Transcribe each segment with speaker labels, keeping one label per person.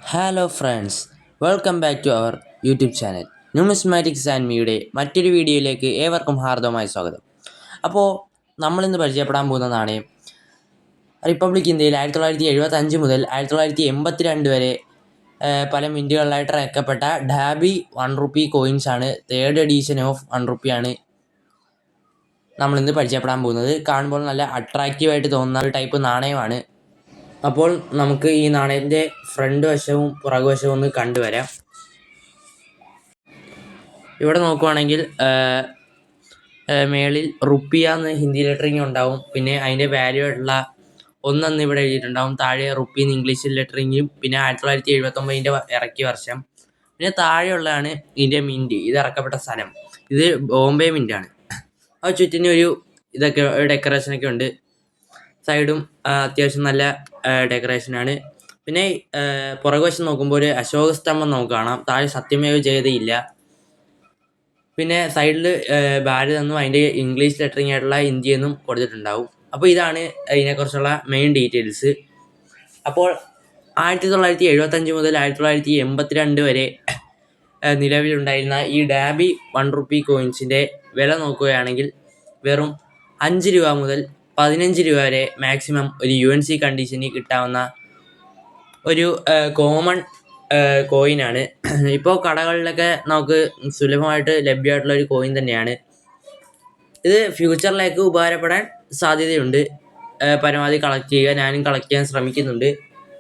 Speaker 1: Hello friends, welcome back to our YouTube channel numismatics and മീയുടെ മറ്റൊരു വീഡിയോയിലേക്ക് ഏവർക്കും ഹാർദവമായ സ്വാഗതം. അപ്പോൾ നമ്മളിന്ന് പരിചയപ്പെടാൻ പോകുന്ന നാണയം റിപ്പബ്ലിക് ഇന്ത്യയിൽ 1975 മുതൽ 1982 വരെ പല മിൻറ്റുകളിലായിട്ട് ഇറക്കപ്പെട്ട ഡാബി ₹1 കോയിൻസ് ആണ്. തേർഡ് എഡീഷൻ ഓഫ് ₹1 ആണ് നമ്മളിന്ന് പരിചയപ്പെടാൻ പോകുന്നത്. കാണുമ്പോൾ നല്ല അട്രാക്റ്റീവായിട്ട് തോന്നുന്ന ഒരു ടൈപ്പ് നാണയമാണ്. അപ്പോൾ നമുക്ക് ഈ നാണയത്തിൻ്റെ ഫ്രണ്ട് വശവും പുറകുവശവും ഒന്ന് കണ്ടുവരാം. ഇവിടെ നോക്കുവാണെങ്കിൽ മേളിൽ റുപ്പിയ എന്ന് ഹിന്ദി ലെറ്ററിങ് ഉണ്ടാവും. പിന്നെ അതിൻ്റെ വാല്യൂ ആയിട്ടുള്ള 1 ഇവിടെ എഴുതിയിട്ടുണ്ടാവും. താഴെ റുപ്പി എന്ന് ഇംഗ്ലീഷിൽ ലെറ്ററിങ്ങും പിന്നെ 1979 ഇറക്കിയ വർഷം. പിന്നെ താഴെയുള്ളതാണ് ഇതിൻ്റെ മിൻറ്റ്, ഇത് ഇറക്കപ്പെട്ട സ്ഥലം. ഇത് ബോംബെ മിൻറ്റാണ്. അത് ചുറ്റിനും ഒരു ഇതൊക്കെ ഡെക്കറേഷനൊക്കെ ഉണ്ട്. സൈഡും അത്യാവശ്യം നല്ല ഡെക്കറേഷനാണ്. പിന്നെ പുറകുവശം നോക്കുമ്പോൾ ഒരു അശോക സ്തംഭം നമുക്ക് കാണാം. താഴെ സത്യമേവ ജയതയില്ല. പിന്നെ സൈഡിൽ ഭാരത് എന്നും അതിൻ്റെ ഇംഗ്ലീഷ് ലെറ്ററിങ് ആയിട്ടുള്ള ഇന്ത്യ എന്നും കൊടുത്തിട്ടുണ്ടാവും. അപ്പോൾ ഇതാണ് ഇതിനെക്കുറിച്ചുള്ള മെയിൻ ഡീറ്റെയിൽസ്. അപ്പോൾ 1975 മുതൽ 1982 വരെ നിലവിലുണ്ടായിരുന്ന ഈ ഡാബി ₹1 കോയിൻസിൻ്റെ വില നോക്കുകയാണെങ്കിൽ വെറും ₹5 മുതൽ ₹15 വരെ മാക്സിമം ഒരു UNC കണ്ടീഷനിൽ കിട്ടാവുന്ന ഒരു കോമൺ കോയിനാണ്. ഇപ്പോൾ കടകളിലൊക്കെ നമുക്ക് സുലഭമായിട്ട് ലഭ്യമായിട്ടുള്ള ഒരു കോയിൻ തന്നെയാണ്. ഇത് ഫ്യൂച്ചറിലേക്ക് ഉപകാരപ്പെടാൻ സാധ്യതയുണ്ട്. പരമാവധി കളക്ട് ചെയ്യുക. ഞാനും കളക്ട് ചെയ്യാൻ ശ്രമിക്കുന്നുണ്ട്.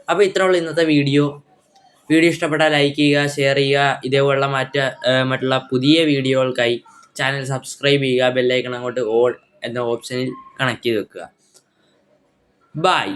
Speaker 1: അപ്പോൾ ഇത്രയുള്ള ഇന്നത്തെ വീഡിയോ ഇഷ്ടപ്പെട്ടാൽ ലൈക്ക് ചെയ്യുക, ഷെയർ ചെയ്യുക. ഇതേപോലുള്ള മറ്റുള്ള പുതിയ വീഡിയോകൾക്കായി ചാനൽ സബ്സ്ക്രൈബ് ചെയ്യുക. ബെല്ലൈക്കൺ അങ്ങോട്ട് ഓൾ എന്ന ഓപ്ഷനിൽ കണക്ട് ചെയ്ത് വെക്കുക. ബൈ.